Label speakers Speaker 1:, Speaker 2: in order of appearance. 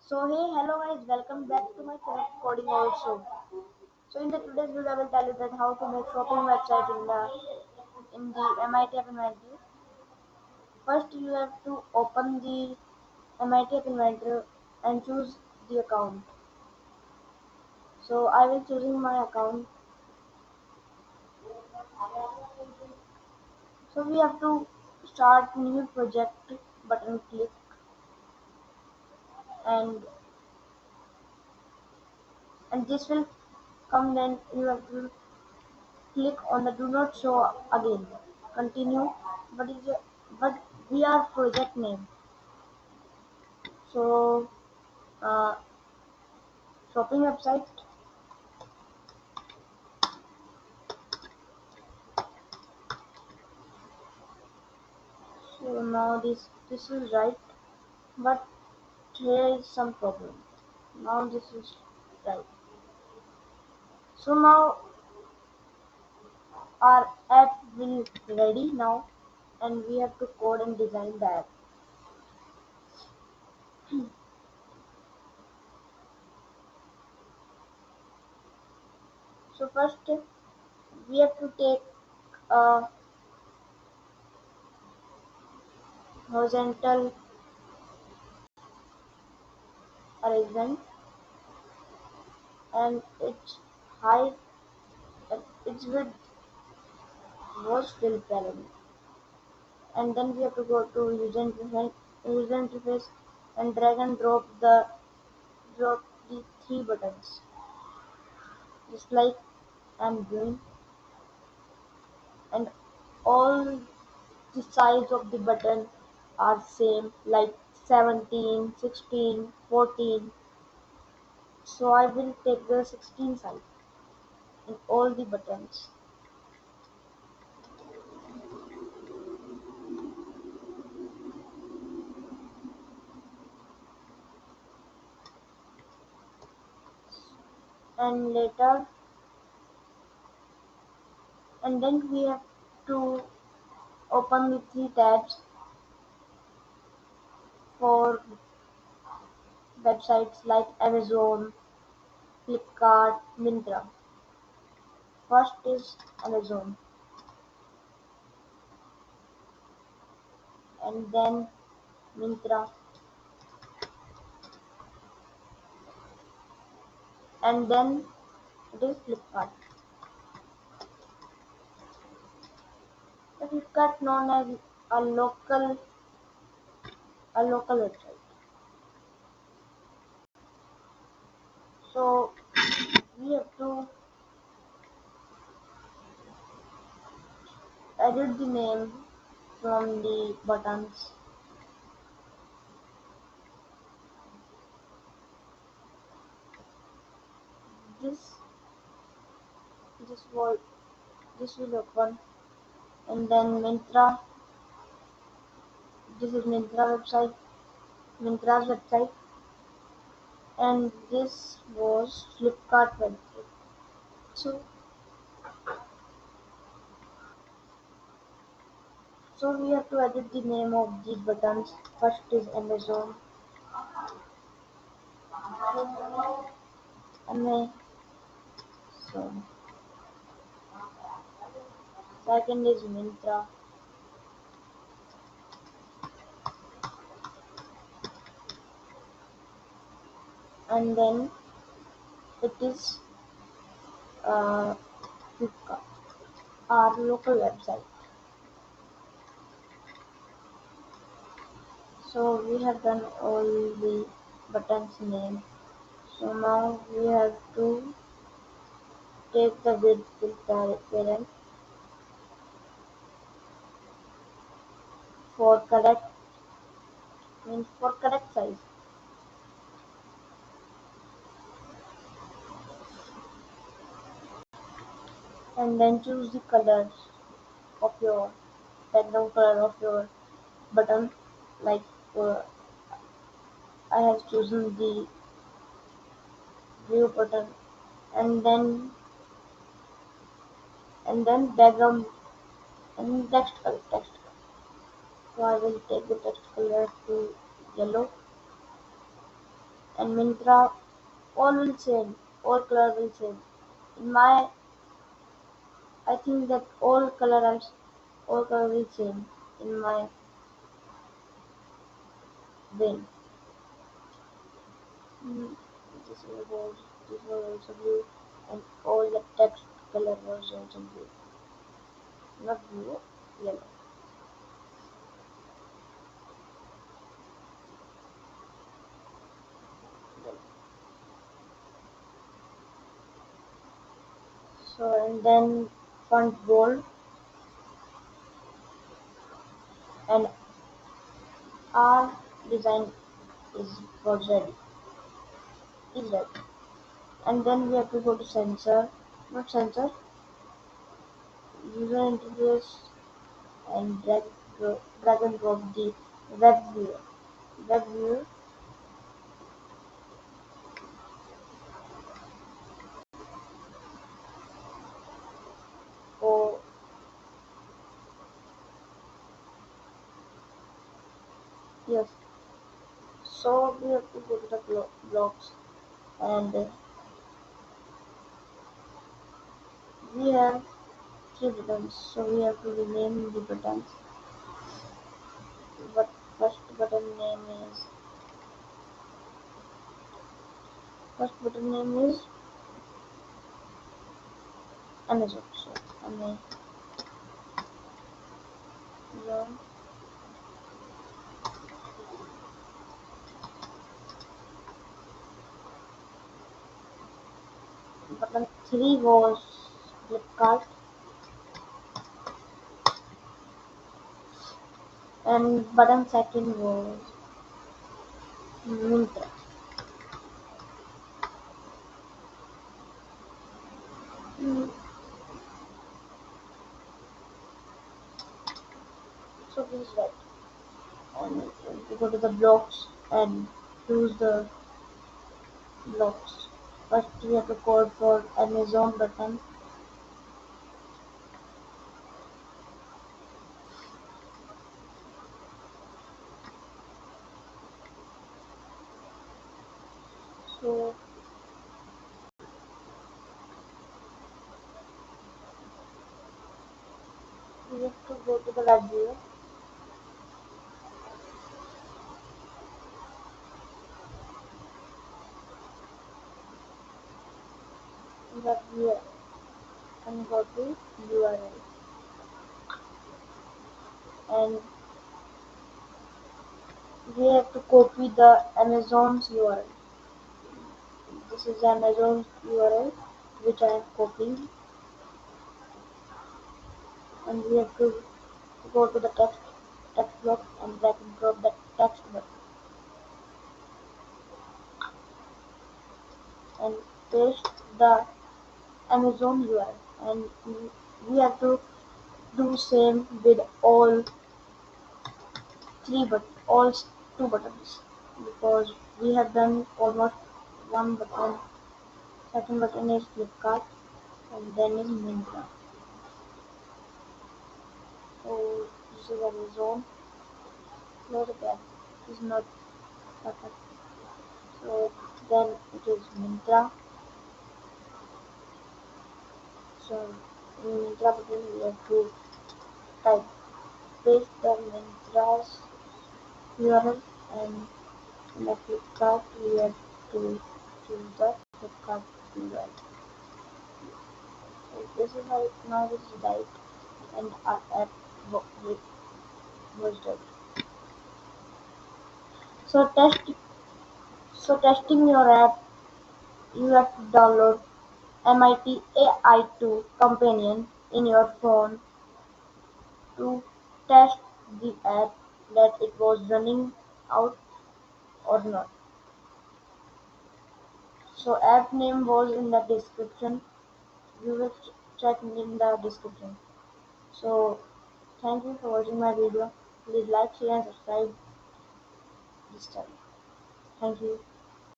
Speaker 1: So hey, hello guys, welcome back to my channel Coding Also. So in the today's video, I will tell you that how to make shopping website in the MITapp inventory. First, you have to open the MITapp inventory and choose the account. So I will choosing my account. So we have to start new project button click and and this will come. Then you have to click on the do not show again. Continue. What is your but we are project name. So uh, shopping website. So now this is right, but here is some problem. Now this is right. So now our app will ready now, and we have to code and design the app. So first we have to take a horizontal arrangement and its height and its width was fill parallel. And then we have to go to user interface and drag and drop the three buttons just like I'm doing, and all the size of the button are same like 17, 16, 14. So I will take the 16 size in all the buttons. And later, and then we have to open the three tabs for websites like Amazon, Flipkart, Myntra. First is Amazon, and then Myntra, and then it is Flipkart. The Flipkart known as a local website. So we have to edit the name from the buttons. This this will this will open, and then Myntra. This is Myntra's website, and this was Flipkart website. So we have to edit the name of these buttons. First is Amazon, Amazon. Second is Myntra, and then it is uh, Flipkart, our local website. So we have done all the buttons name. So now we have to take the width filter parent for correct size, and then choose the color of your background color of your button. Like uh, I have chosen the view button, and then background and text color. So I will take the text color to yellow, and Myntra, all will same, all color will same. In my, I think that all color will same in my brain. Mm, this was this was also blue, and all the text color was also blue, not blue, yellow. Yellow. So and then font bold and our design is was ready, is ready. And then we have to go to sensor, not sensor, user interface and drag and drop the web viewer. Web viewer, oh yes. So we have to go to the blocks and we have three buttons. So we have to rename the buttons. But first button name is Amazon. So Amazon. Button three was Flipkart and button second was Myntra. Mm, so this is right. And we go to the blocks and choose the blocks. First we have to code for Amazon button. So we have to go to the web viewer. Web viewer and go to URL and we have to copy the Amazon's URL. This is Amazon's URL which I am copying and we have to go to the text block and drag and drop the text button and paste the Amazon URL and we have to do same with all two buttons because we have done almost one button. Second button is Flipkart and then is Myntra. So this is Amazon. Close the tab. This is not perfect. So then it is Myntra. So in Myntra button we have to type paste the Myntra's URL and in the Flipkart we have to choose the Flipkart URL. So this is how now this is right and our app was done. So testing your app you have to download MITapp companion in your phone to test the app that it was running out or not. So app name was in the description. You will check in the description. So thank you for watching my video. Please like, share and subscribe this channel. Thank you.